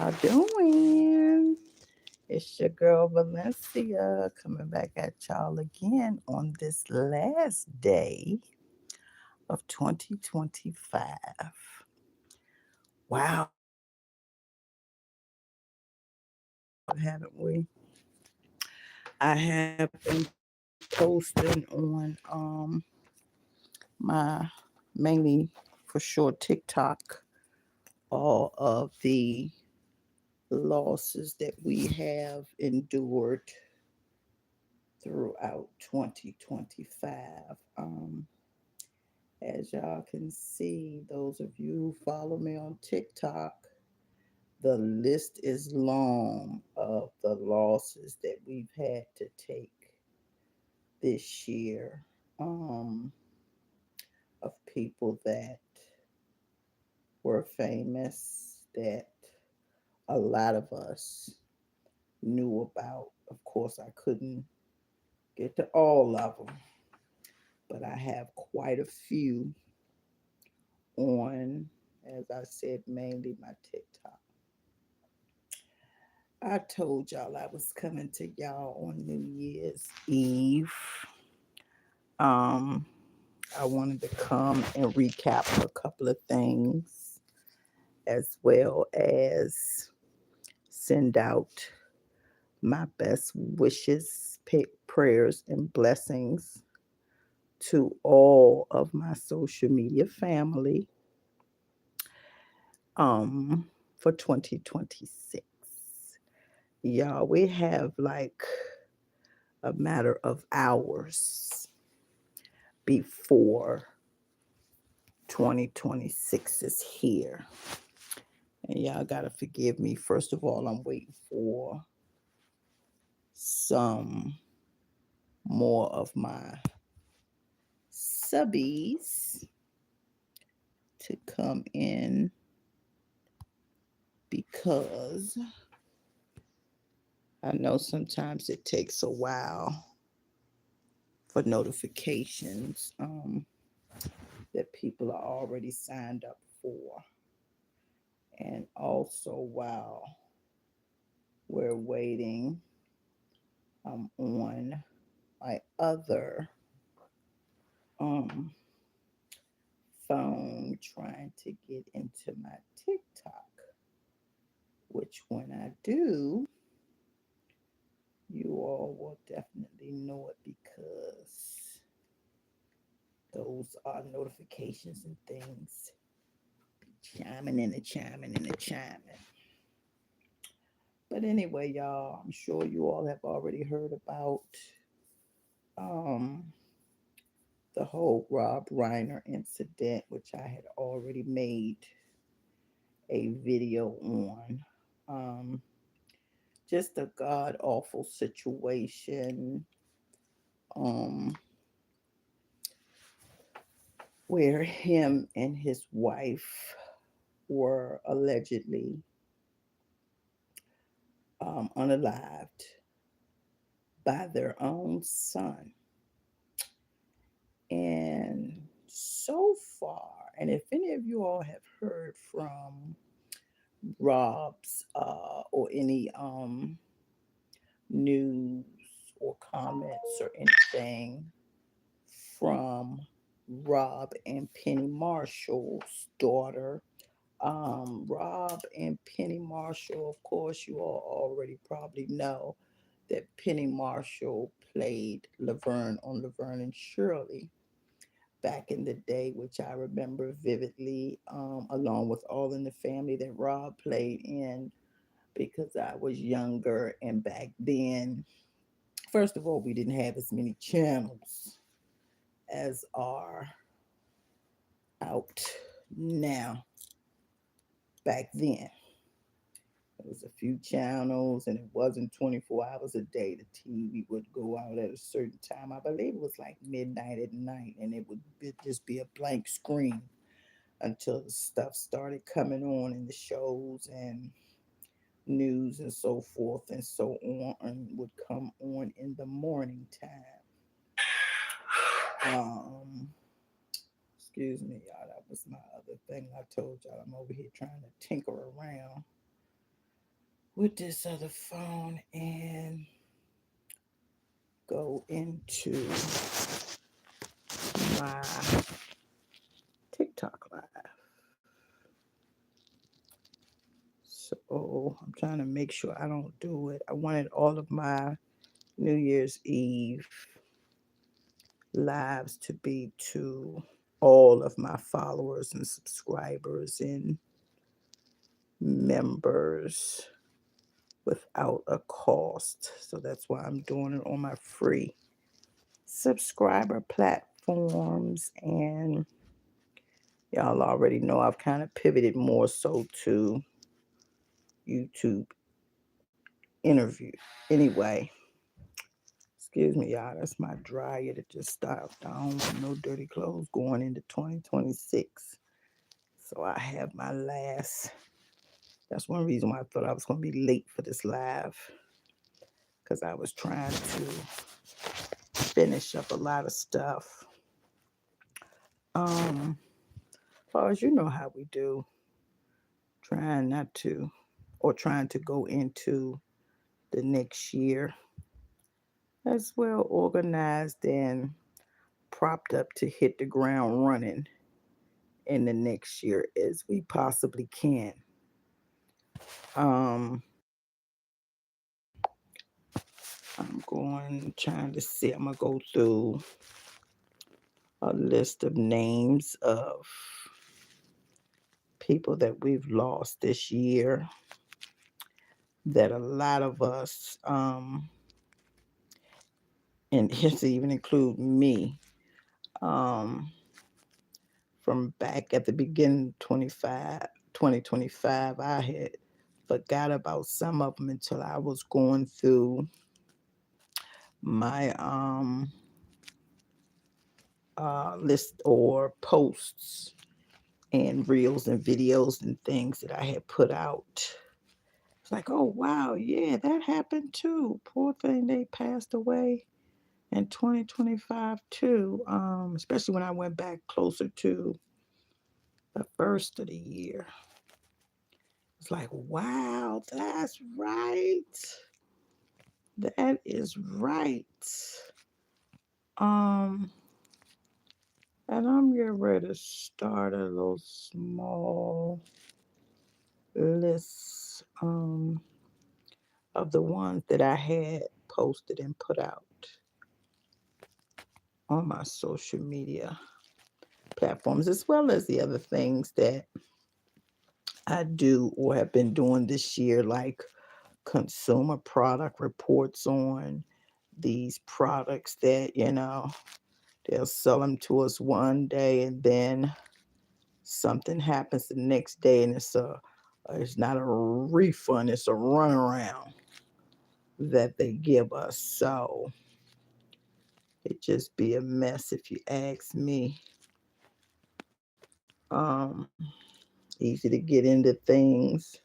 y'all doing? It's your girl Valencia coming back at y'all again on this last day of 2025. Wow, haven't we? I have been posting on my mainly for sure TikTok all of the losses that we have endured throughout 2025. As y'all can see, those of you who follow me on TikTok, the list is long of the losses that we've had to take this year, um, of people that were famous that a lot of us knew about. Of course, I couldn't get to all of them, but I have quite a few on, as I said, mainly my TikTok. I told y'all I was coming to y'all on New Year's Eve. Um, I wanted to come and recap a couple of things, as well as send out my best wishes, prayers, and blessings to all of my social media family um, for 2026. Y'all, we have like a matter of hours before 2026 is here. And y'all got to forgive me. First of all, I'm waiting for some more of my subbies to come in because I know sometimes it takes a while for notifications that people are already signed up for. And also, while we're waiting, I'm on my other um, phone trying to get into my TikTok, which when I do, you all will definitely know it because those are notifications and things chiming and a chiming and a chiming. But anyway, y'all, I'm sure you all have already heard about um, the whole Rob Reiner incident, which I had already made a video on. Um, just a god awful situation um, where him and his wife were allegedly unalived by their own son. And so far, and if any of you all have heard from Rob's or any news or comments or anything from Rob and Penny Marshall's daughter. Rob and Penny Marshall, of course, you all already probably know that Penny Marshall played Laverne on Laverne and Shirley back in the day, which I remember vividly, along with All in the Family that Rob played in because I was younger. And back then, first of all, we didn't have as many channels as are out now. Back then, there was a few channels, and it wasn't 24 hours a day. The TV would go out at a certain time. I believe it was like midnight at night, and it would just be a blank screen until the stuff started coming on in the shows and news and so forth and so on, and would come on in the morning time. Excuse me, y'all. That was my other thing I told y'all. I'm over here trying to tinker around with this other phone and go into my TikTok live. So I'm trying to make sure I don't do it. I wanted all of my New Year's Eve lives to be to all of my followers and subscribers and members without a cost. So that's why I'm doing it on my free subscriber platforms. And y'all already know I've kind of pivoted more so to YouTube interview. Anyway, excuse me, y'all. That's my dryer that just stopped. I don't want no dirty clothes going into 2026. So I have my last. That's one reason why I thought I was going to be late for this live, because I was trying to finish up a lot of stuff. As far as you know how we do, trying not to, or trying to go into the next year as well organized and propped up to hit the ground running in the next year as we possibly can. Um, trying to see, I'm going to go through a list of names of people that we've lost this year, that a lot of us, and to even include me, um, from back at the beginning of 2025, I had forgot about some of them until I was going through my list or posts and reels and videos and things that I had put out. It's like, oh wow, yeah, that happened too. Poor thing, they passed away in 2025 too. Especially when I went back closer to the first of the year. It's like, wow, that's right. That is right. Um, and I'm getting ready to start a little small list of the ones that I had posted and put out on my social media platforms, as well as the other things that I do or have been doing this year, like consumer product reports on these products that, they'll sell them to us one day and then something happens the next day and it's not a refund, it's a runaround that they give us. So it just be a mess if you ask me. Easy to get into things.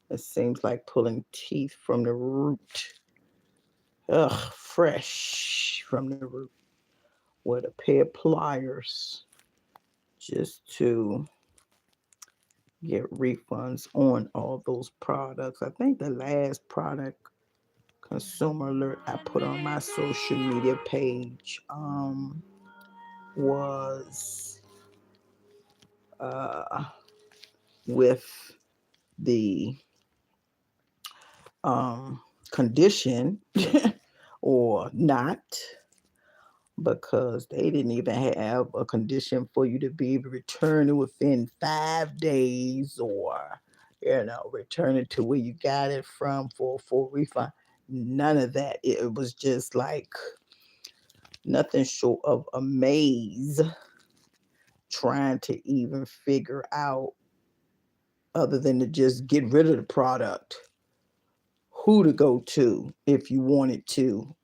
It seems like pulling teeth from the root. Ugh, fresh from the root with a pair of pliers just to get refunds on all those products. I think the last product consumer alert I put on my social media page was uh, with the um, condition or not, because they didn't even have a condition for you to be able to return it within 5 days, or return it to where you got it from for full refund. None of that. It was just like nothing short of a maze trying to even figure out, other than to just get rid of the product, who to go to if you wanted to,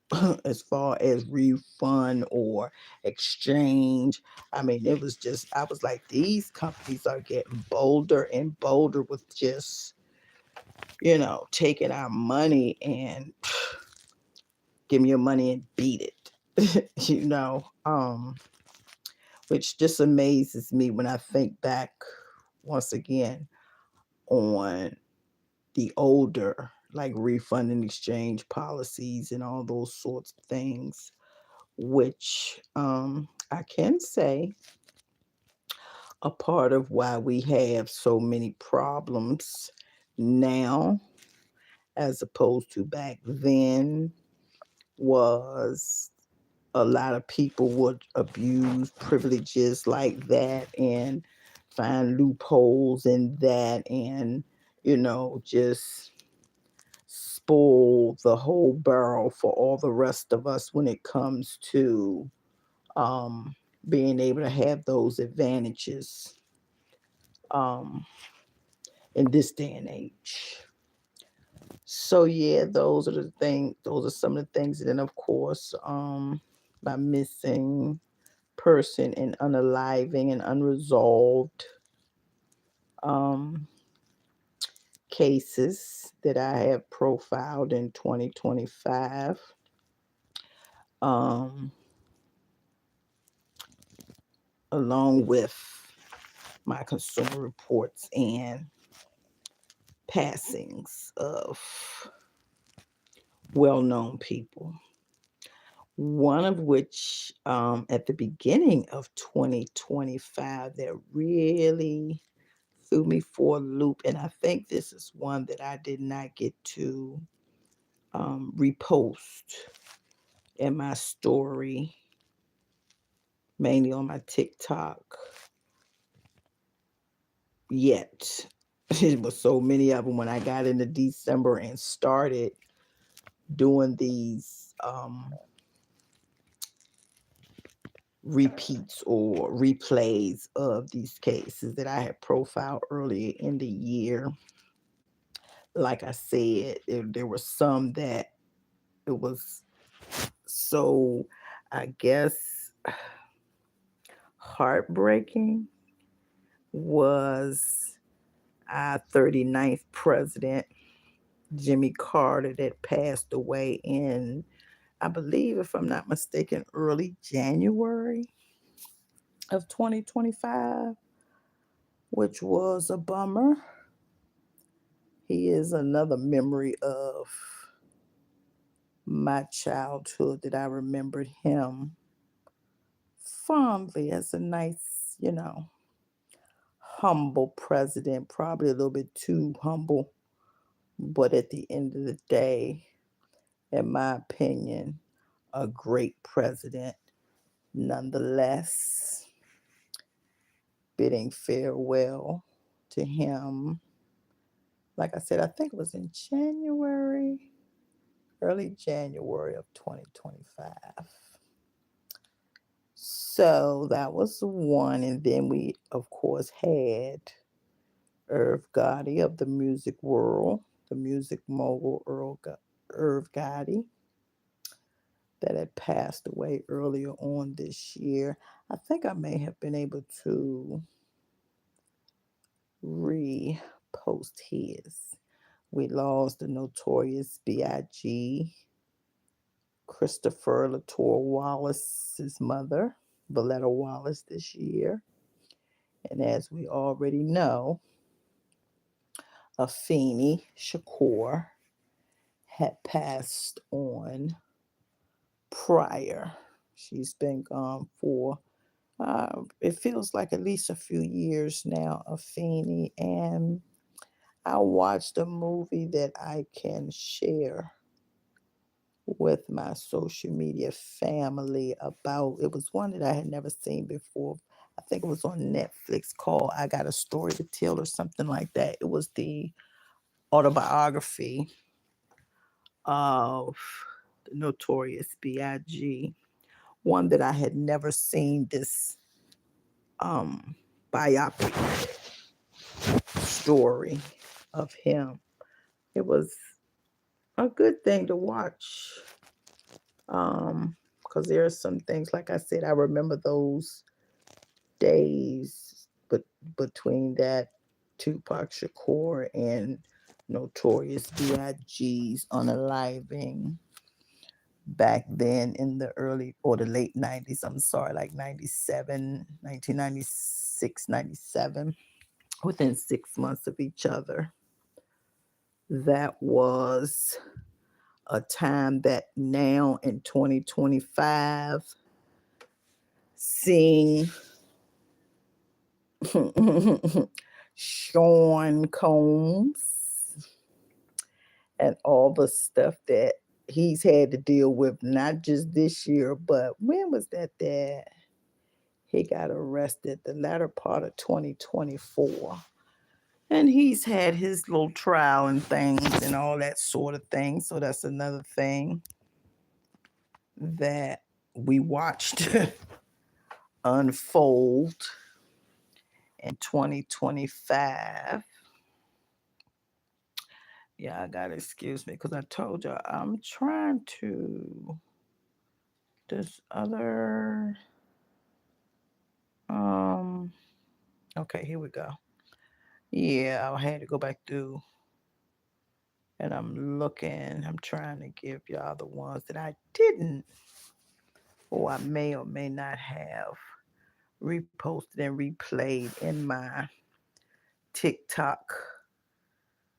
as far as refund or exchange. I mean, it was just, I was like, these companies are getting bolder and bolder with just, taking our money and give me your money and beat it, which just amazes me when I think back once again on the older like refund and exchange policies and all those sorts of things, which I can say a part of why we have so many problems now as opposed to back then was a lot of people would abuse privileges like that and find loopholes in that and just spoil the whole barrel for all the rest of us when it comes to um, being able to have those advantages um, in this day and age. So yeah, those are the things. Those are some of the things. And then of course, by missing person and unaliving and unresolved um, cases that I have profiled in 2025. Um, Along with my consumer reports and passings of well known people. One of which, at the beginning of 2025, that really threw me for a loop. And I think this is one that I did not get to repost in my story, mainly on my TikTok yet. It was so many of them when I got into December and started doing these repeats or replays of these cases that I had profiled earlier in the year. Like I said, there were some that it was so, I guess, heartbreaking. Was our 39th president, Jimmy Carter, that passed away in, I believe, if I'm not mistaken, early January of 2025, which was a bummer. He is another memory of my childhood that I remembered him fondly as a nice, humble president, probably a little bit too humble. But at the end of the day, in my opinion, a great president. Nonetheless, bidding farewell to him. Like I said, I think it was in January, early January of 2025. So that was one. And then we, of course, had Irv Gotti of the music world, the music mogul Irv Gotti, that had passed away earlier on this year. I think I may have been able to repost his. We lost the notorious B.I.G. Christopher Latour Wallace's mother, Valletta Wallace, this year. And as we already know, Afeni Shakur had passed on prior. She's been gone for, it feels like at least a few years now, Afeni. And I watched a movie that I can share with my social media family about. It was one that I had never seen before. I think it was on Netflix, called I Got a Story to Tell or something like that. It was the autobiography of the notorious B.I.G., one that I had never seen this um, biopic story of him. It was a good thing to watch because there are some things, like I said, I remember those days, but between that Tupac Shakur and Notorious B.I.G.'s unaliving back then in the early or the late 90s. I'm sorry, like 97, 1996, 97, within 6 months of each other. That was a time that now in 2025, seeing Sean Combs and all the stuff that he's had to deal with, not just this year, but when was that he got arrested? The latter part of 2024. And he's had his little trial and things and all that sort of thing. So that's another thing that we watched unfold in 2025. Yeah, I gotta excuse me because I told you I'm trying to this other um okay, here we go. Yeah, I had to go back through and I'm trying to give y'all the ones that I didn't or I may or may not have reposted and replayed in my TikTok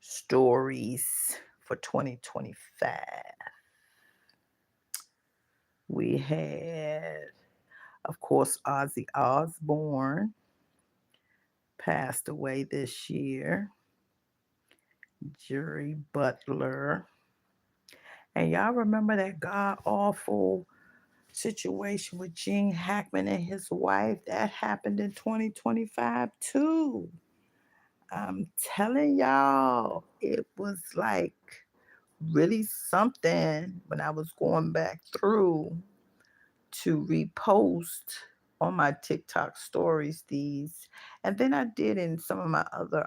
stories for 2025. We had, of course, Ozzy Osbourne passed away this year. Jerry Butler. And y'all remember that god awful situation with Gene Hackman and his wife? That happened in 2025 too. I'm telling y'all, it was like really something when I was going back through to repost on my TikTok stories these. And then I did in some of my other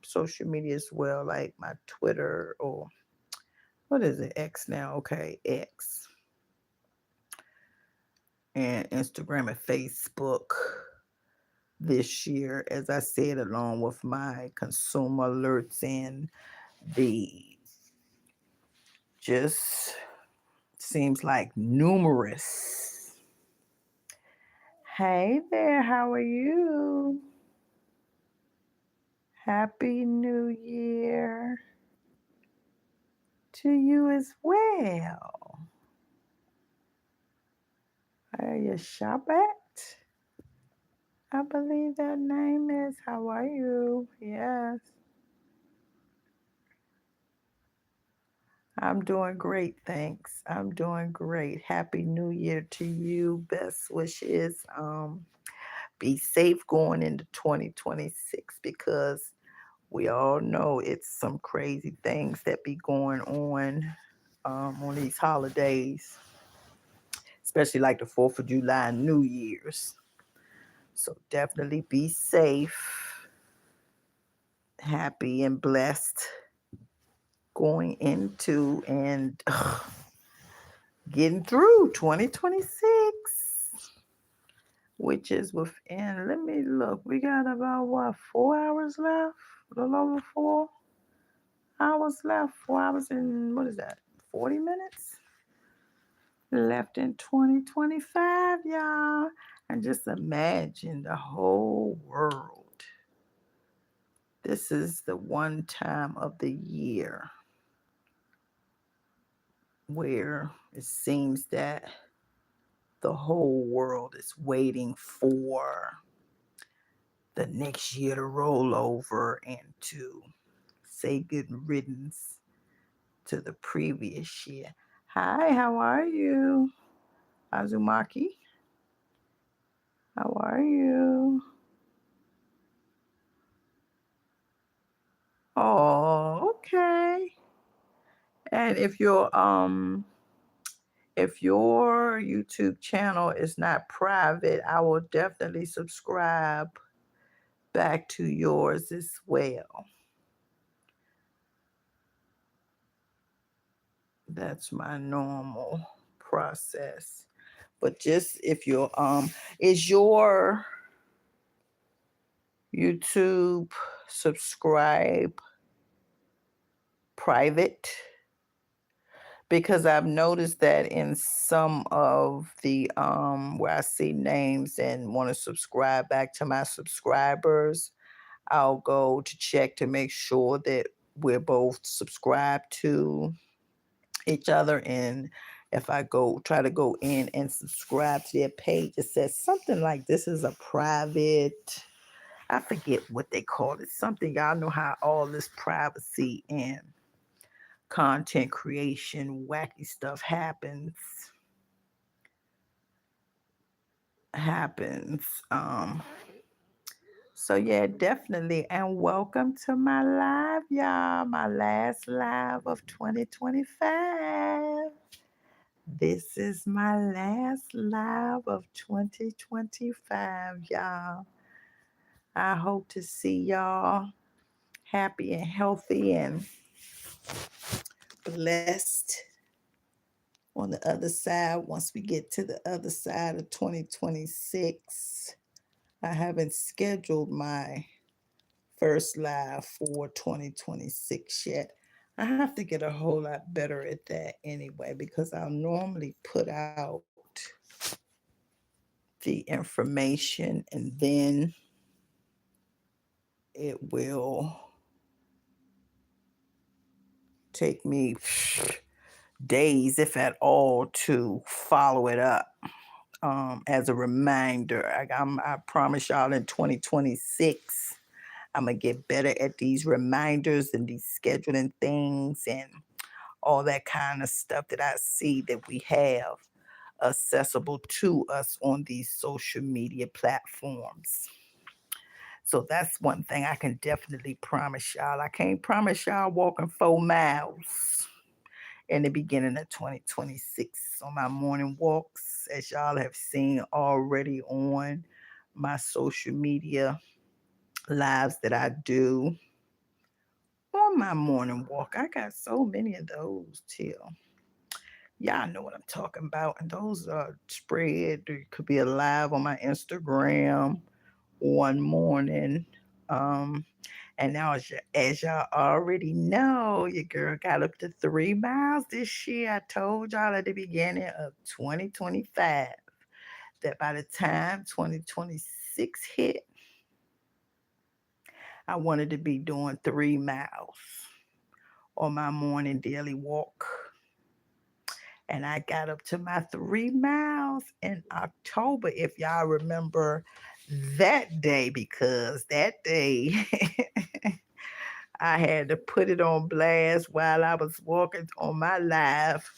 social media as well, like my Twitter or what is it, X now? Okay, X. And Instagram and Facebook this year, as I said, along with my consumer alerts and the just seems like numerous. Hey there, how are you? Happy New Year to you as well. Are you Shabbat? I believe that name is. How are you? Yes. I'm doing great, thanks. I'm doing great. Happy New Year to you. Best wishes. Be safe going into 2026 because we all know it's some crazy things that be going on these holidays, especially like the 4th of July and New Year's. So definitely be safe, happy, and blessed going into and getting through 2026, which is within, let me look, we got about what, 4 hours left? A little over 4 hours left. 4 hours and what is that? 40 minutes left in 2025, y'all. And just imagine the whole world. This is the one time of the year where it seems that the whole world is waiting for the next year to roll over and to say good riddance to the previous year. Hi, how are you? Azumaki, how are you? Oh, okay. And if your YouTube channel is not private, I will definitely subscribe back to yours as well. That's my normal process. But just if you're is your YouTube subscribe private? Because I've noticed that in some of the where I see names and want to subscribe back to my subscribers, I'll go to check to make sure that we're both subscribed to each other. And if I go try to go in and subscribe to their page, it says something like this is a private, I forget what they call it. Something, y'all know how all this privacy and content creation, wacky stuff happens. So yeah, definitely. And welcome to my live, y'all. My last live of 2025. This is my last live of 2025, y'all. I hope to see y'all happy and healthy and blessed on the other side once we get to the other side of 2026. I haven't scheduled my first live for 2026 yet. I have to get a whole lot better at that anyway, because I'll normally put out the information and then it will take me days, if at all, to follow it up. As a reminder, I promise y'all in 2026, I'm going to get better at these reminders and these scheduling things and all that kind of stuff that I see that we have accessible to us on these social media platforms. So that's one thing I can definitely promise y'all. I can't promise y'all walking 4 miles in the beginning of 2026 on my morning walks, as y'all have seen already on my social media lives that I do on my morning walk. I got so many of those too. Y'all know what I'm talking about. And those are spread. It could be live on my Instagram one morning. Um, and now, as y'all already know, your girl got up to 3 miles this year. I told y'all at the beginning of 2025 that by the time 2026 hit, I wanted to be doing 3 miles on my morning daily walk. And I got up to my 3 miles in October, if y'all remember that day, because that day I had to put it on blast while I was walking on my live.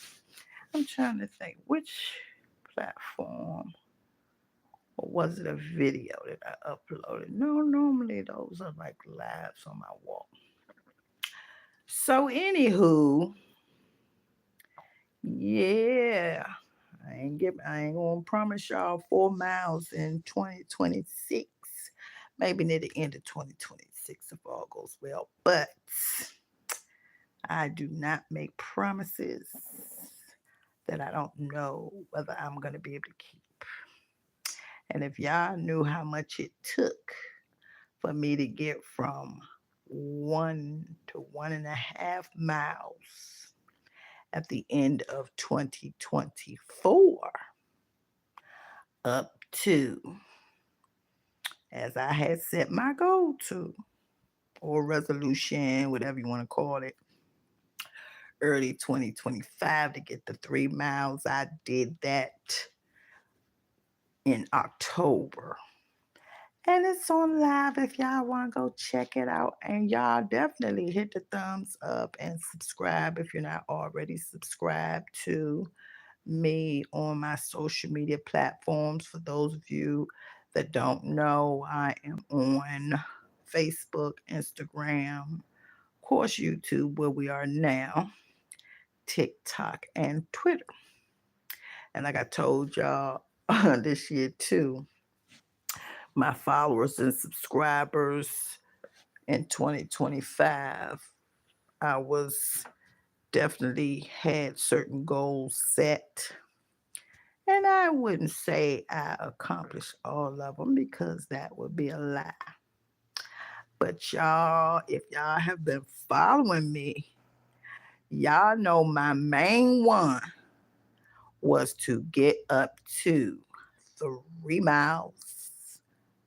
I'm trying to think which platform, or was it a video that I uploaded? No, normally those are like lives on my walk. So, anywho, yeah, I ain't gonna promise y'all 4 miles in 2026. Maybe near the end of 2026 if all goes well. But I do not make promises that I don't know whether I'm gonna be able to keep. And if y'all knew how much it took for me to get from 1 to 1.5 miles at the end of 2024 up to, as I had set my goal to, or resolution, whatever you want to call it, early 2025 to get the 3 miles. I did that in October. And it's on live if y'all want to go check it out. And y'all definitely hit the thumbs up and subscribe if you're not already subscribed to me on my social media platforms. For those of you that don't know, I am on Facebook, Instagram, of course, YouTube, where we are now, TikTok, and Twitter. And like I told y'all this year too, my followers and subscribers in 2025, I was definitely had certain goals set. And I wouldn't say I accomplished all of them because that would be a lie. But y'all, if y'all have been following me, y'all know my main one was to get up to 3 miles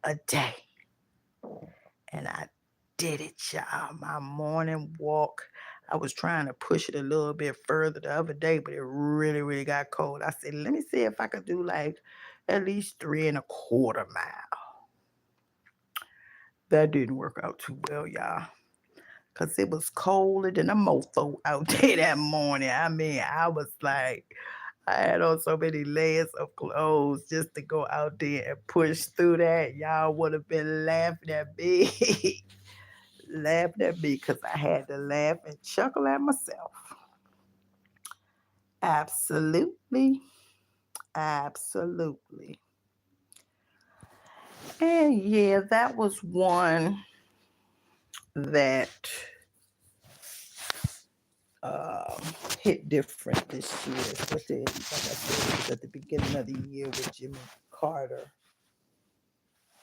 a day. And I did it, y'all. My morning walk. I was trying to push it a little bit further the other day, but it really, really got cold. I said, let me see if I could do like at least 3.25 miles. That didn't work out too well, y'all. Cause it was colder than a mofo out there that morning. I mean, I was like, I had on so many layers of clothes just to go out there and push through that. Y'all would have been laughing at me, laughing at me, cause I had to laugh and chuckle at myself. Absolutely, absolutely. And yeah, that was one that um, hit different this year. Especially, like I said, it was at the beginning of the year with Jimmy Carter,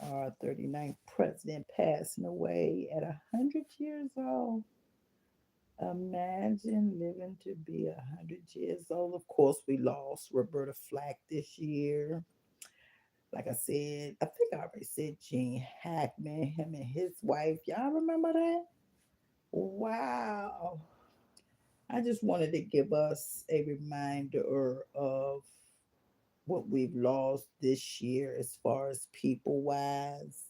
our 39th president, passing away at 100 years old. Imagine living to be 100 years old. Of course, we lost Roberta Flack this year. Like I said, I think I already said Gene Hackman, him and his wife. Y'all remember that? Wow. I just wanted to give us a reminder of what we've lost this year as far as people wise.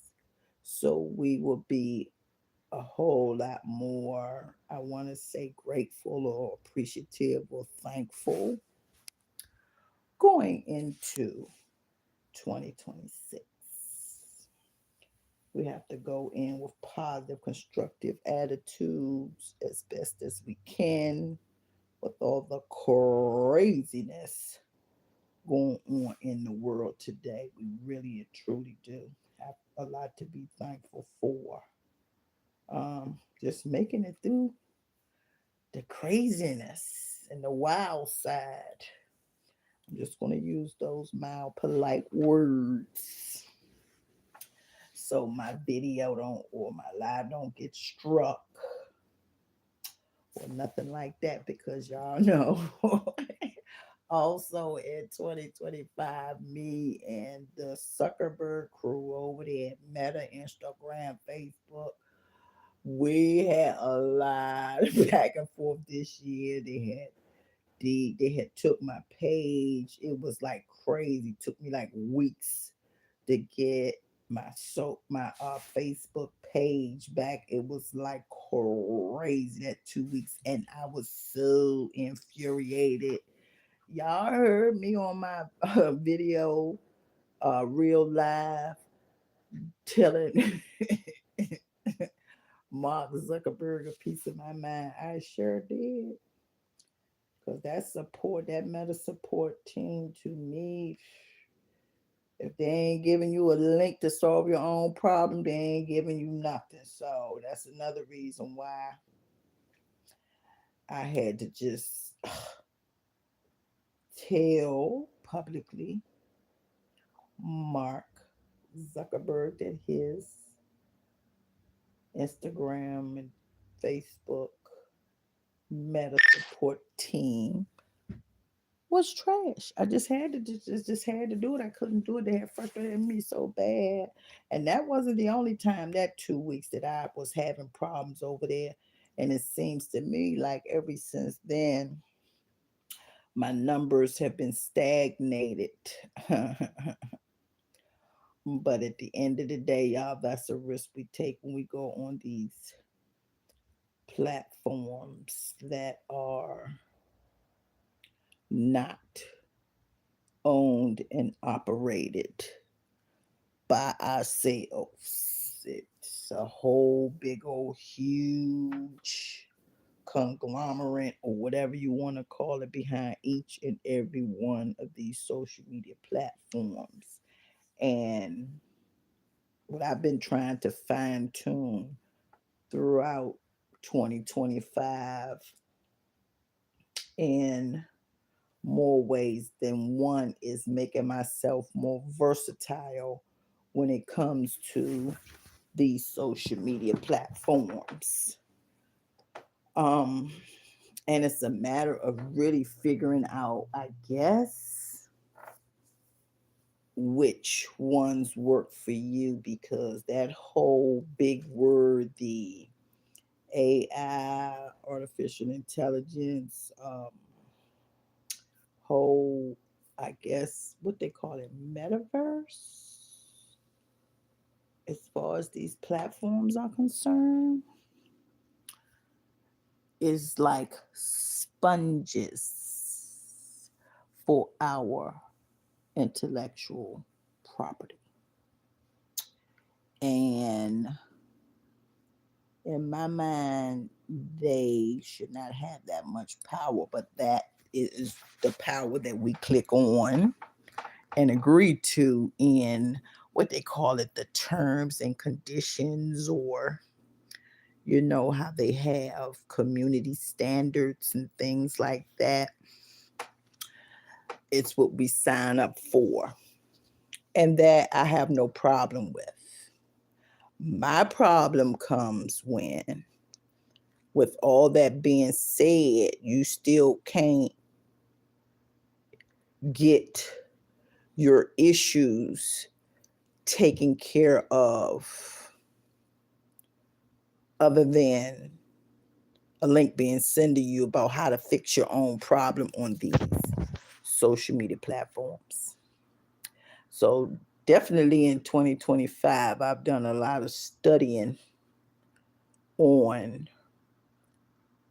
So we will be a whole lot more, I want to say, grateful or appreciative or thankful going into 2026. We have to go in with positive, constructive attitudes as best as we can with all the craziness going on in the world today. We really and truly do have a lot to be thankful for. Just making it through the craziness and the wild side. I'm just going to use those mild, polite words so my video don't or my live don't get struck or nothing like that because y'all know. Also in 2025, me and the Zuckerberg crew over there at Meta, Instagram, Facebook, we had a lot of back and forth this year. They had took my page. It was like crazy. It took me like weeks to get my Facebook page back. It was like crazy that 2 weeks, and I was so infuriated. Y'all heard me on my video, real live, telling Mark Zuckerberg a piece of my mind. I sure did. Because that meta support team to me, if they ain't giving you a link to solve your own problem, they ain't giving you nothing. So that's another reason why I had to just tell publicly Mark Zuckerberg that his Instagram and Facebook meta support team was trash. I just had to just had to do it. I couldn't do it. They had frustrated me so bad. And that wasn't the only time that 2 weeks that I was having problems over there. And it seems to me like ever since then my numbers have been stagnated. But at the end of the day, y'all, that's a risk we take when we go on these platforms that are not owned and operated by ourselves. It's a whole big old huge conglomerate or whatever you want to call it behind each and every one of these social media platforms. And what I've been trying to fine tune throughout 2025 in more ways than one is making myself more versatile when it comes to these social media platforms. Um, and it's a matter of really figuring out, I guess, which ones work for you, because that whole big word, the AI, artificial intelligence, whole, I guess, what they call it, metaverse, as far as these platforms are concerned, is like sponges for our intellectual property. And in my mind, they should not have that much power, but that is the power that we click on and agree to in what they call it, the terms and conditions, or how they have community standards and things like that. It's what we sign up for. And that I have no problem with. My problem comes when, with all that being said, you still can't get your issues taken care of, other than a link being sent to you about how to fix your own problem on these social media platforms. So definitely in 2025, I've done a lot of studying on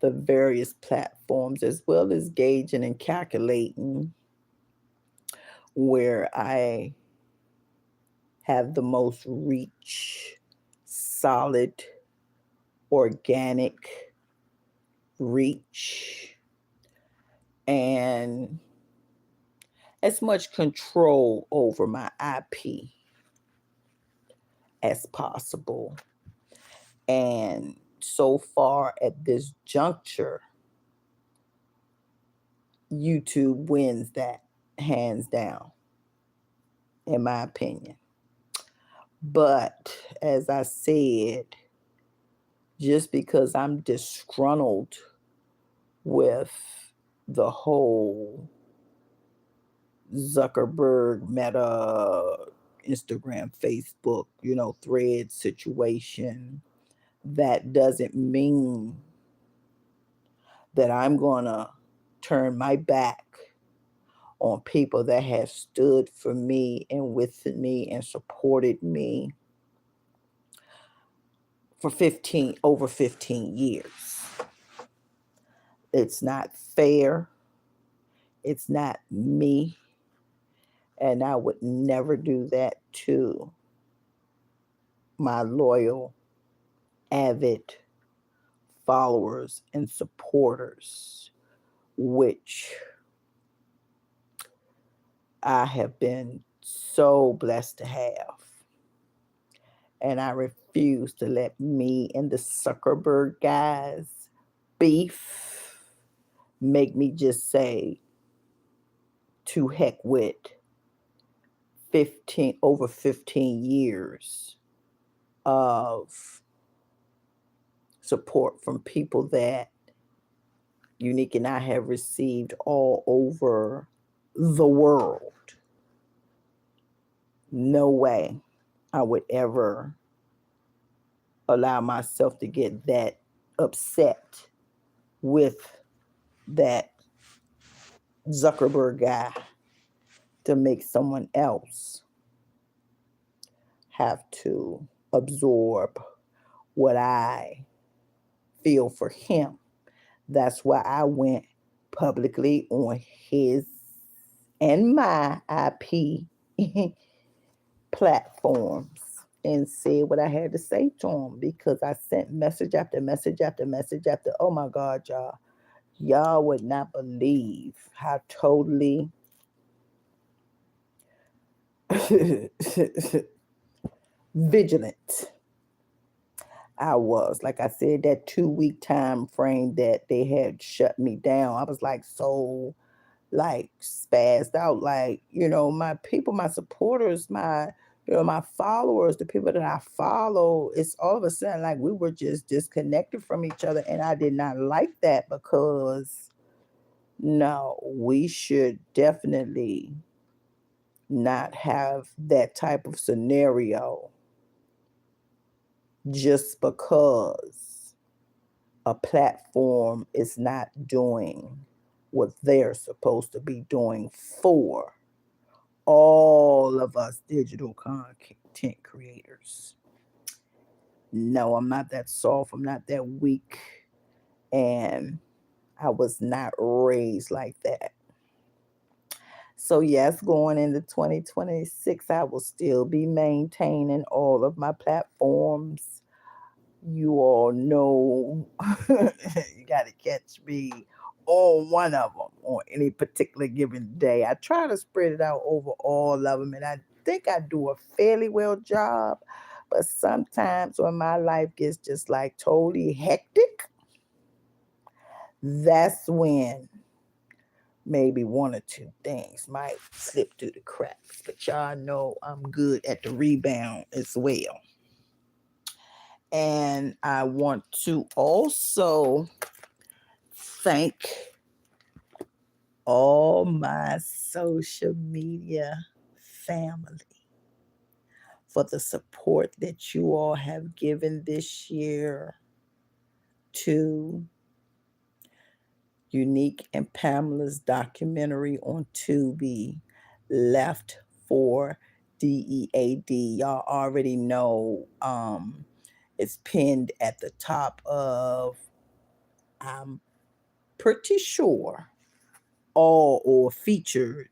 the various platforms, as well as gauging and calculating where I have the most reach, solid, organic reach, and as much control over my IP as possible. And so far at this juncture, YouTube wins that hands down, in my opinion. But as I said, just because I'm disgruntled with the whole Zuckerberg, Meta, Instagram, Facebook, thread situation, that doesn't mean that I'm going to turn my back on people that have stood for me and with me and supported me for over 15 years. It's not fair. It's not me. And I would never do that to my loyal, avid followers and supporters, which I have been so blessed to have. And I refuse to let me and the Zuckerberg guys beef make me just say, to heck with over 15 years of support from people that Unique and I have received all over the world. No way I would ever allow myself to get that upset with that Zuckerberg guy to make someone else have to absorb what I feel for him. That's why I went publicly on his and my IP platforms and said what I had to say to him, because I sent message after message after message after, oh my God, y'all. Y'all would not believe how totally vigilant I was. Like I said, that 2-week time frame that they had shut me down, I was like so like spazzed out. Like, my people, my supporters, my followers, the people that I follow, it's all of a sudden like we were just disconnected from each other. And I did not like that, because no, we should definitely not have that type of scenario just because a platform is not doing what they're supposed to be doing for all of us digital content creators. No, I'm not that soft. I'm not that weak. And I was not raised like that. So, yes, going into 2026, I will still be maintaining all of my platforms. You all know you got to catch me on one of them on any particular given day. I try to spread it out over all of them, and I think I do a fairly well job. But sometimes when my life gets just like totally hectic, that's when maybe one or two things might slip through the cracks. But y'all know I'm good at the rebound as well. And I want to also thank all my social media family for the support that you all have given this year to Unique and Pamela's documentary on Tubi, Left for DEAD. Y'all already know it's pinned at the top of, I'm pretty sure, all or featured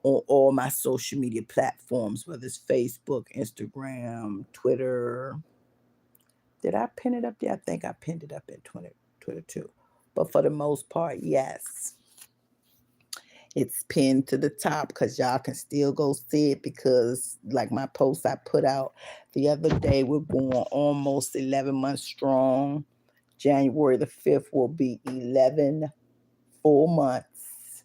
on all my social media platforms, whether it's Facebook, Instagram, Twitter. Did I pin it up there? I think I pinned it up at Twitter too. But for the most part, yes. It's pinned to the top because y'all can still go see it because, like my post I put out the other day, we're going almost 11 months strong. January the 5th will be 11 full months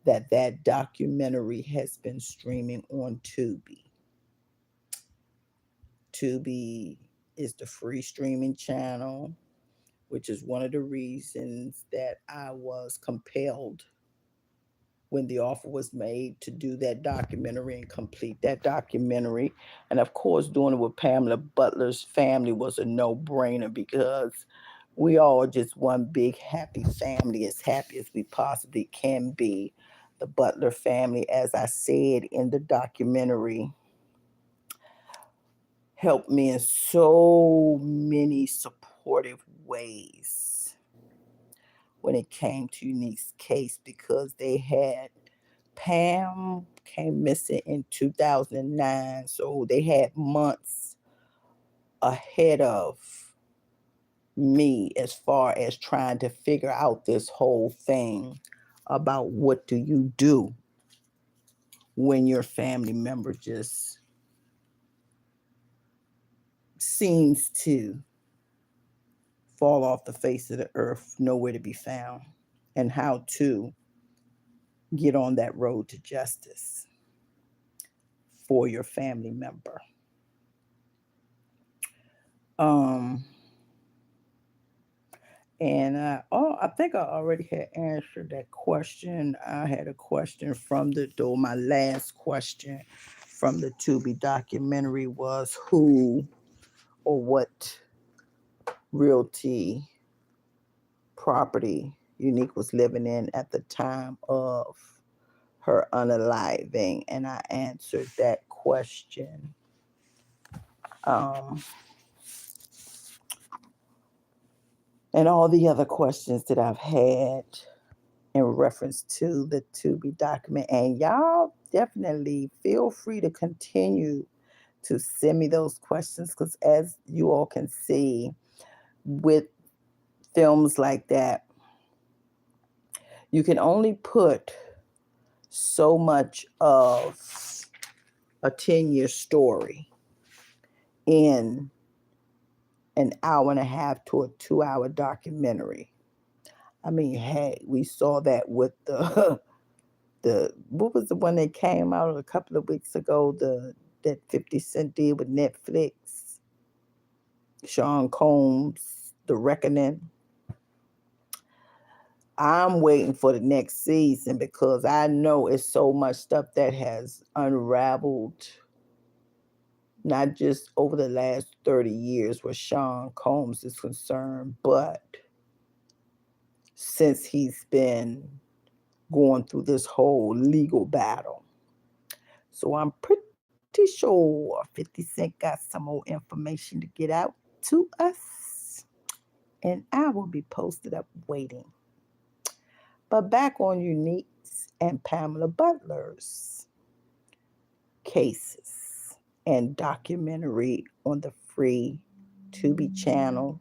that documentary has been streaming on Tubi. Tubi is the free streaming channel, which is one of the reasons that I was compelled when the offer was made to do that documentary and complete that documentary. And of course, doing it with Pamela Butler's family was a no brainer because we all just one big happy family, as happy as we possibly can be. The Butler family, as I said in the documentary, helped me in so many supportive ways when it came to Unique's case because they had Pam came missing in 2009, so they had months ahead of me as far as trying to figure out this whole thing about what do you do when your family member just seems to fall off the face of the earth, nowhere to be found, and how to get on that road to justice for your family member. Um, and I think I already had answered that question. I had a question from my last question from the Tubi documentary was who or what realty property Unique was living in at the time of her unaliving, and I answered that question. Um, and all the other questions that I've had in reference to the Tubi document. And y'all definitely feel free to continue to send me those questions because, as you all can see, with films like that, you can only put so much of a 10-year story in an hour and a half to a 2-hour documentary. I mean, hey, we saw that with the the what was the one that came out a couple of weeks ago? The that 50 Cent did with Netflix, Sean Combs, The Reckoning. I'm waiting for the next season because I know it's so much stuff that has unraveled, not just over the last 30 years where Sean Combs is concerned, but since he's been going through this whole legal battle. So I'm pretty sure 50 Cent got some more information to get out to us, and I will be posted up waiting. But back on Unique's and Pamela Butler's cases and documentary on the free Tubi channel.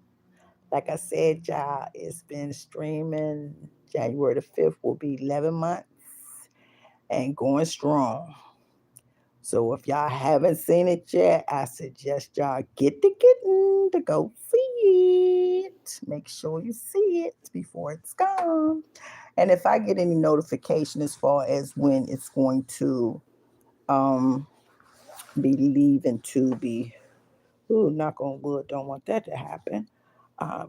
Like I said, y'all, it's been streaming. January the 5th will be 11 months and going strong. So if y'all haven't seen it yet, I suggest y'all get to getting to go see it. Make sure you see it before it's gone. And if I get any notification as far as when it's going to um, be leaving to be, ooh, knock on wood, don't want that to happen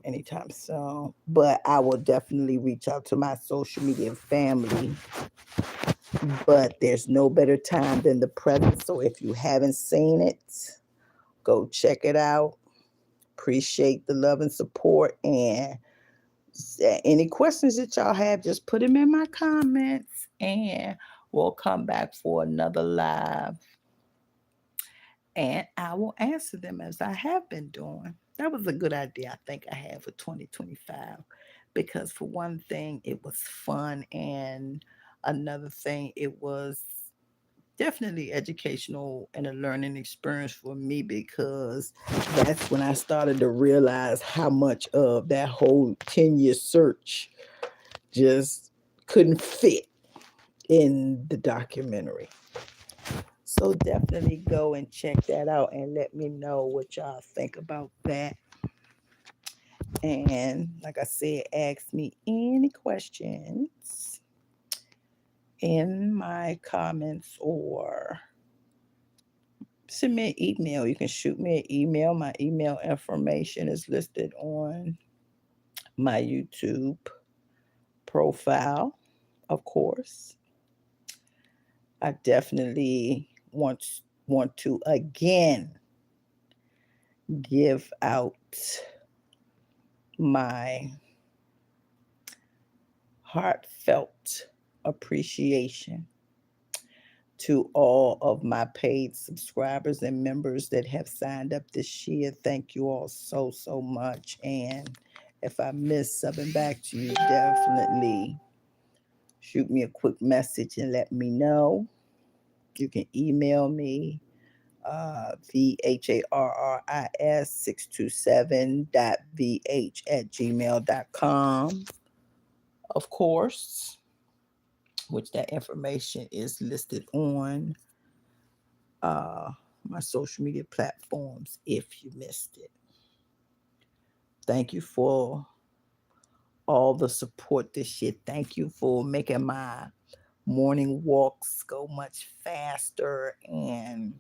anytime soon. But I will definitely reach out to my social media family. But there's no better time than the present. So if you haven't seen it, go check it out. Appreciate the love and support. And any questions that y'all have, just put them in my comments and we'll come back for another live and I will answer them as I have been doing. That was a good idea I think I had for 2025 because, for one thing, it was fun, and another thing, it was definitely educational and a learning experience for me because that's when I started to realize how much of that whole 10-year search just couldn't fit in the documentary. So definitely go and check that out and let me know what y'all think about that. And like I said, ask me any questions in my comments or send me an email. You can shoot me an email. My email information is listed on my YouTube profile, of course. I definitely want to again give out my heartfelt appreciation to all of my paid subscribers and members that have signed up this year. Thank you all so much. And if I miss something back to you, definitely shoot me a quick message and let me know. You can email me VHARIS627.vh@gmail.com, of course, which that information is listed on uh, my social media platforms if you missed it. Thank you for all the support this year. Thank you for making my morning walks go much faster and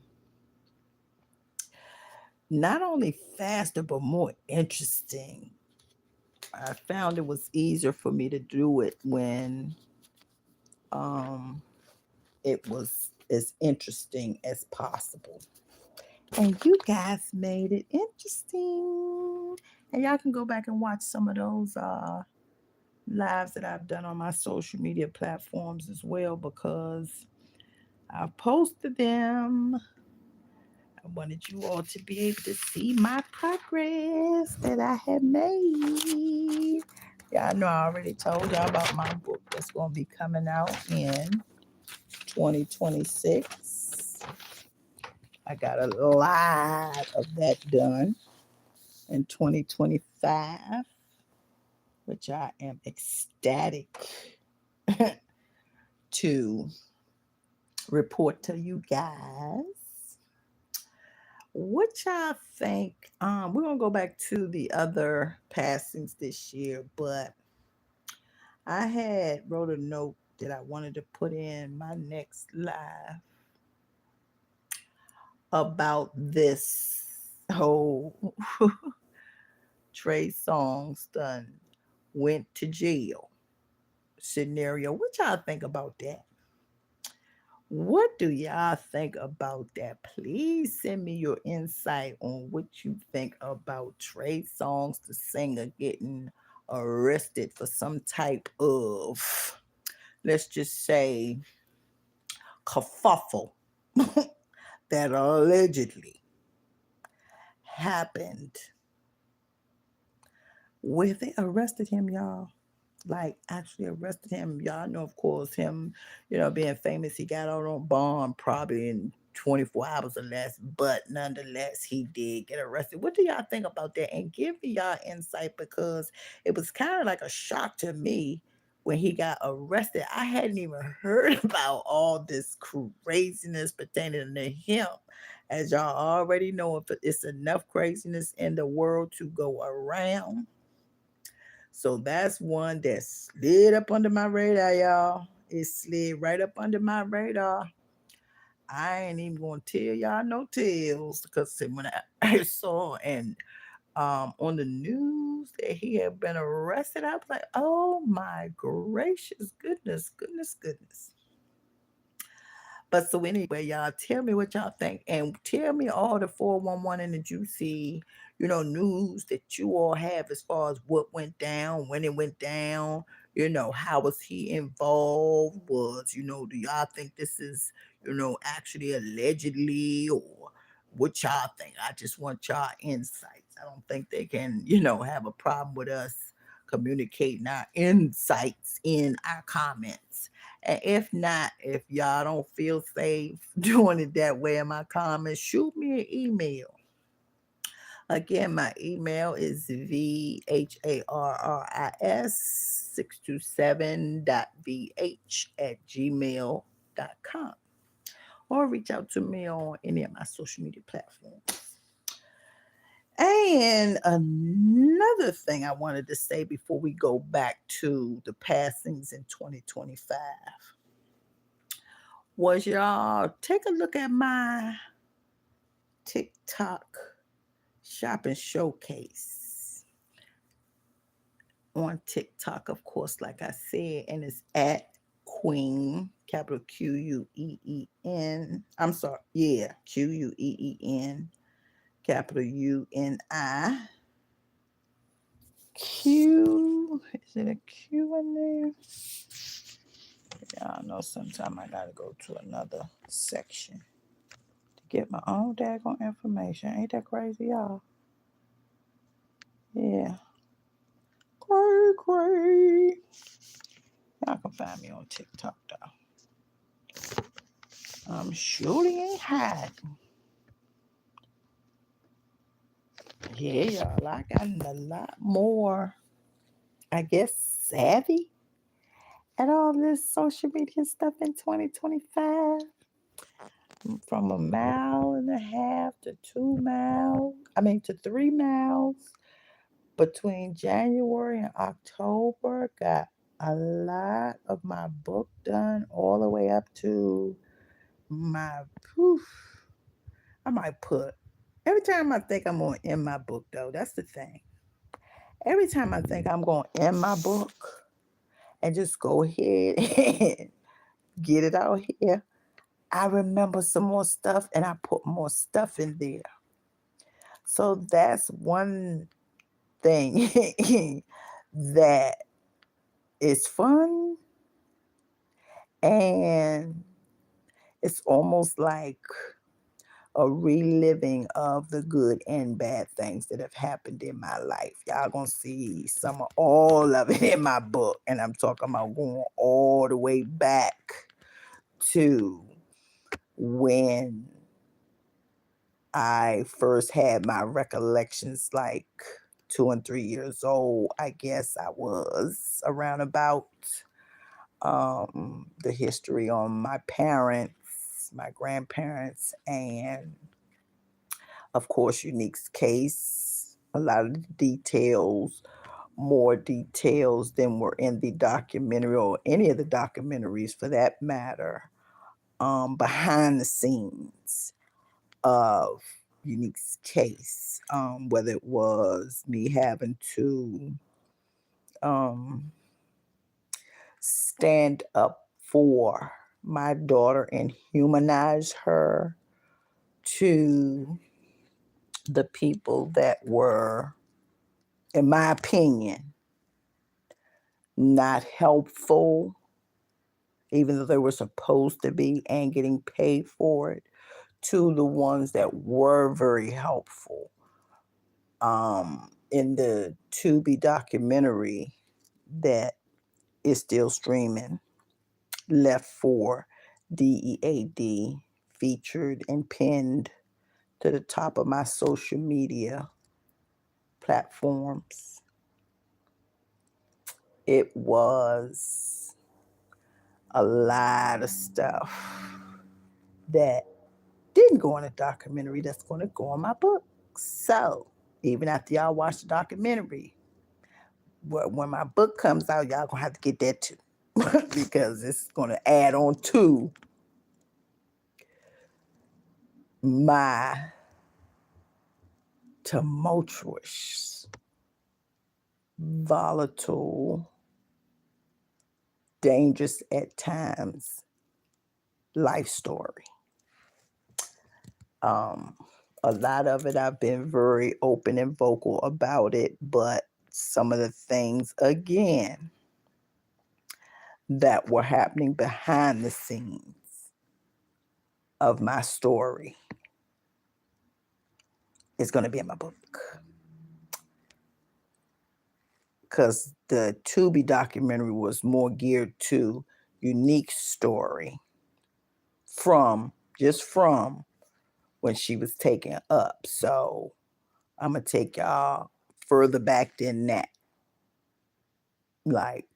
not only faster, but more interesting. I found it was easier for me to do it when um, it was as interesting as possible. And you guys made it interesting. And y'all can go back and watch some of those lives that I've done on my social media platforms as well because I posted them. I wanted you all to be able to see my progress that I have made. Yeah, I know I already told y'all about my book that's going to be coming out in 2026. I got a lot of that done in 2025, which I am ecstatic to report to you guys. What y'all think? We're gonna go back to the other passings this year, but I had wrote a note that I wanted to put in my next live about this whole Trey Songz done went to jail. scenario. What y'all think about that? What do y'all think about that? Please send me your insight on what you think about Trey Songz, the singer, getting arrested for some type of, let's just say, kerfuffle that allegedly happened where they arrested him, y'all. Like actually arrested him. Y'all know, of course, him, being famous, he got out on bond probably in 24 hours or less, but nonetheless, he did get arrested. What do y'all think about that? And give me y'all insight because it was kind of like a shock to me when he got arrested. I hadn't even heard about all this craziness pertaining to him. As y'all already know, if it's enough craziness in the world to go around, so that's one that slid up under my radar, y'all. It slid right up under my radar. I ain't even gonna tell y'all no tales because when I saw and on the news that he had been arrested, I was like, oh my gracious, goodness, goodness, goodness. But so anyway, y'all tell me what y'all think and tell me all the 411 and the juicy, news that you all have as far as what went down, when it went down, how was he involved? Do y'all think this is, actually allegedly or what y'all think? I just want y'all insights. I don't think they can, have a problem with us communicating our insights in our comments. And if not, if y'all don't feel safe doing it that way in my comments, shoot me an email. Again, my email is vharris627.vh@gmail.com. Or reach out to me on any of my social media platforms. And another thing I wanted to say before we go back to the passings in 2025 was y'all take a look at my TikTok shopping showcase on TikTok, of course, like I said, and it's at Queen, capital Queen. I'm sorry, yeah, Queen, capital UNI. Q, is it a Q in there? Y'all know sometimes I gotta go to another section to get my own daggone information. Ain't that crazy, y'all? Yeah. Cray. Y'all can find me on TikTok though. I'm surely ain't hiding. Yeah, y'all. I gotten a lot more, I guess, savvy at all this social media stuff in 2025. From a mile and a half to 2 miles. I mean to 3 miles between January and October. Got a lot of my book done all the way up to my poof. I might put every time I think I'm gonna end my book though, that's the thing. Every time I think I'm gonna end my book and just go ahead and get it out here, I remember some more stuff and I put more stuff in there. So that's one thing that is fun and it's almost like a reliving of the good and bad things that have happened in my life. Y'all gonna see some of all of it in my book, and I'm talking about going all the way back to when I first had my recollections, like 2 and 3 years old. I guess I was around about the history on my parents, my grandparents, and of course, Unique's case. A lot of the details, more details than were in the documentary or any of the documentaries for that matter, behind the scenes of Unique's case, whether it was me having to um, stand up for my daughter and humanize her to the people that were, in my opinion, not helpful, even though they were supposed to be and getting paid for it, to the ones that were very helpful. In the Tubi documentary that is still streaming, Left for DEAD, featured and pinned to the top of my social media platforms. It was a lot of stuff that didn't go in a documentary that's going to go on my book. So, even after y'all watch the documentary, when my book comes out, y'all going to have to get that too. Because it's going to add on to my tumultuous, volatile, dangerous at times life story. Um, a lot of it, I've been very open and vocal about it, but some of the things, again, that were happening behind the scenes of my story is going to be in my book. Because the Tubi documentary was more geared to unique story from when she was taken up. So I'm gonna take y'all further back than that. Like,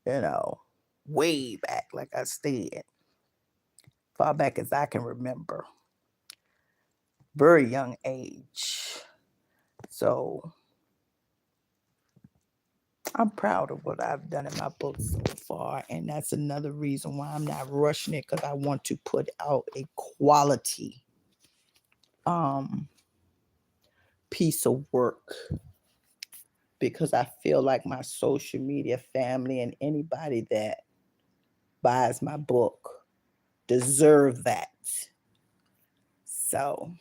you know, way back, like I said, far back as I can remember. Very young age. So I'm proud of what I've done in my book so far. And that's another reason why I'm not rushing it, because I want to put out a quality um piece of work, because I feel like my social media family and anybody that buys my book deserve that. So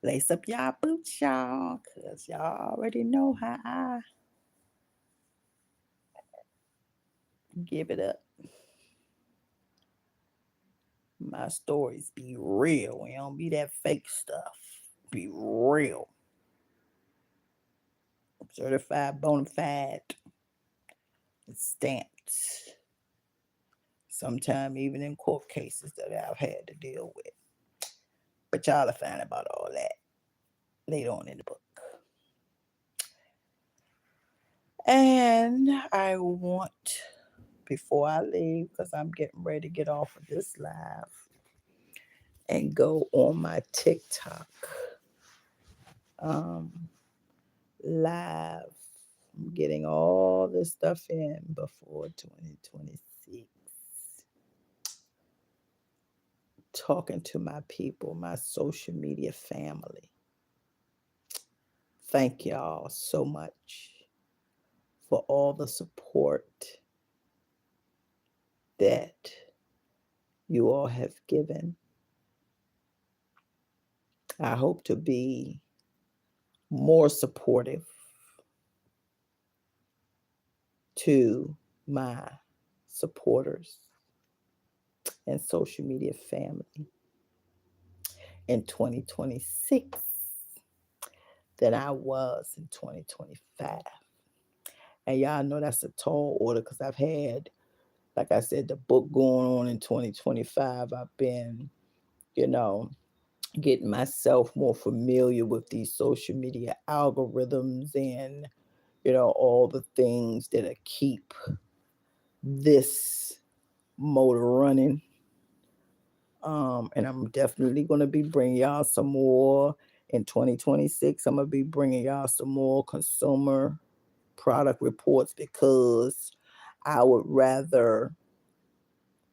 lace up y'all boots, y'all, because y'all already know how I give it up. My stories be real. It don't be that fake stuff. Be real. Certified, bona fide, stamped. Sometimes even in court cases that I've had to deal with. But y'all will find about all that later on in the book. And I want, before I leave, because I'm getting ready to get off of this live and go on my TikTok live. I'm getting all this stuff in before 2026. Talking to my people, my social media family. Thank y'all so much for all the support that you all have given. I hope to be more supportive to my supporters and social media family in 2026 than I was in 2025. And y'all know that's a tall order, because I've had, like I said, the book going on in 2025. I've been, you know, getting myself more familiar with these social media algorithms and, you know, all the things that keep this motor running. And I'm definitely going to be bringing y'all some more in 2026. I'm going to be bringing y'all some more consumer product reports, because I would rather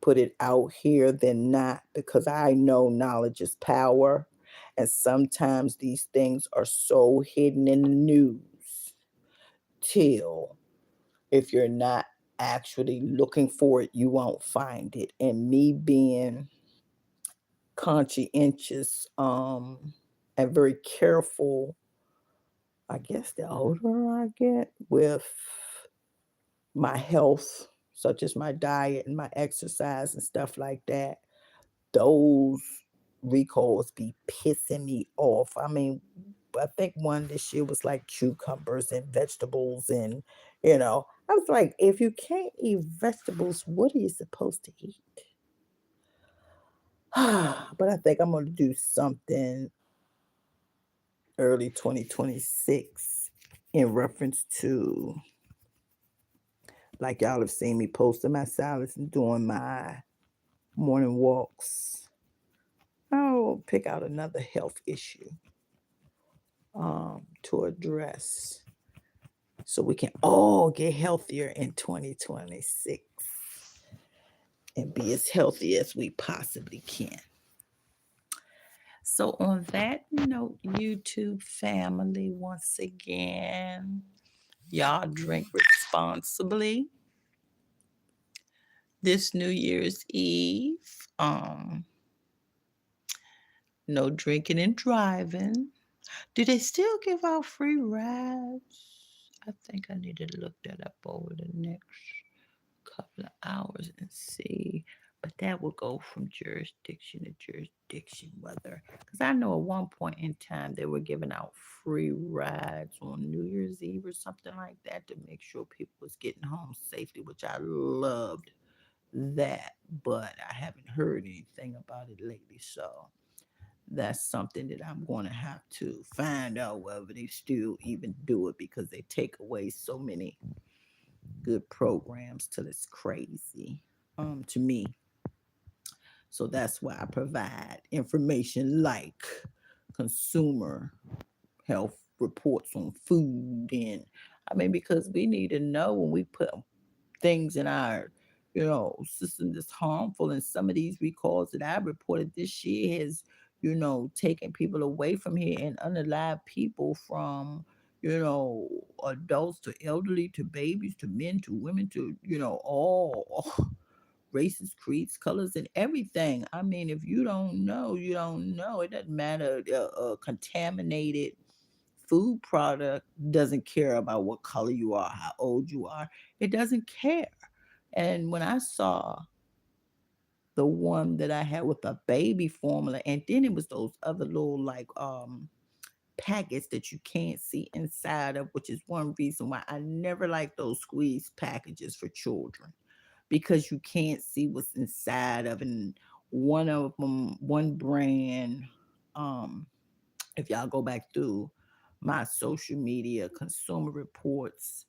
put it out here than not, because I know knowledge is power. And sometimes these things are so hidden in the news till, if you're not actually looking for it, you won't find it. And me being conscientious, and very careful, I guess the older I get with my health, such as my diet and my exercise and stuff like that, those recalls be pissing me off. I mean, I think one this year was like cucumbers and vegetables, and I was like, if you can't eat vegetables, what are you supposed to eat? But I think I'm going to do something early 2026 in reference to, like y'all have seen me posting my salads and doing my morning walks. I'll pick out another health issue to address so we can all get healthier in 2026 and be as healthy as we possibly can. So, on that note, YouTube family, once again, y'all drink responsibly this New Year's Eve. No drinking and driving. Do they still give out free rides? I think I need to look that up over the next couple of hours and see. But that will go from jurisdiction to jurisdiction, whether, because I know at one point in time they were giving out free rides on New Year's Eve or something like that to make sure people was getting home safely, which I loved that, but I haven't heard anything about it lately. So that's something that I'm going to have to find out whether they still even do it, because they take away so many good programs till it's crazy to me. So that's why I provide information like consumer health reports on food. And I mean, because we need to know when we put things in our system that's harmful. And some of these recalls that I reported this year has taken people away from here and unalive people from adults to elderly to babies to men to women to all races, creeds, colors, and everything. I mean, if you don't know, you don't know. It doesn't matter. Contaminated food product doesn't care about what color you are, how old you are. It doesn't care. And when I saw the one that I had with a baby formula, and then it was those other little like packets that you can't see inside of, which is one reason why I never like those squeeze packages for children, because you can't see what's inside of. And one of them, one brand, if y'all go back through my social media consumer reports,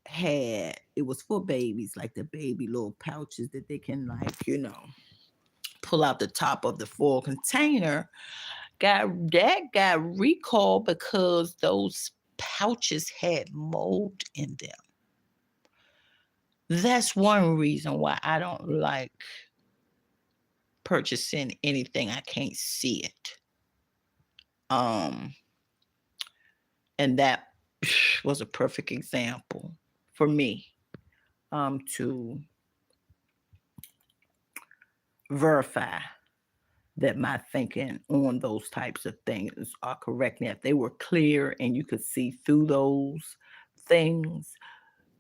had, it was for babies, like the baby little pouches that they can pull out the top of the foil container. Got recalled because those pouches had mold in them. That's one reason why I don't like purchasing anything I can't see it. And that was a perfect example for me to verify that my thinking on those types of things are correct. Now, if they were clear and you could see through those things,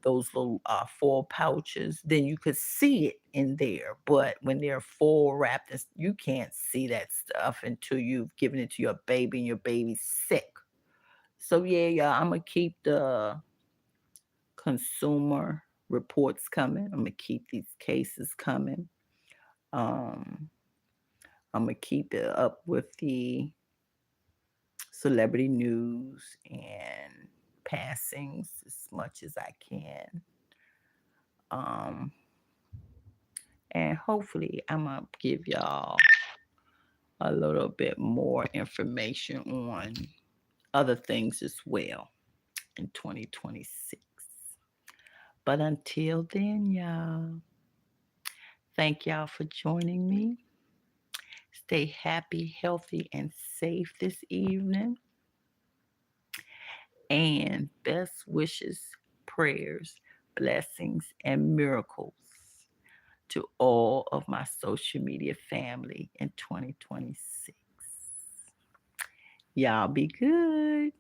those little foil pouches, then you could see it in there. But when they're foil wrapped, you can't see that stuff until you've given it to your baby and your baby's sick. So yeah, I'm gonna keep the consumer reports coming. I'm gonna keep these cases coming. Um, I'm gonna keep it up with the celebrity news and passings as much as I can. Um, and hopefully, I'm gonna give y'all a little bit more information on other things as well in 2026. But until then, y'all, thank y'all for joining me. Stay happy, healthy, and safe this evening. And best wishes, prayers blessings, and miracles to all of my social media family in 2026. Y'all be good.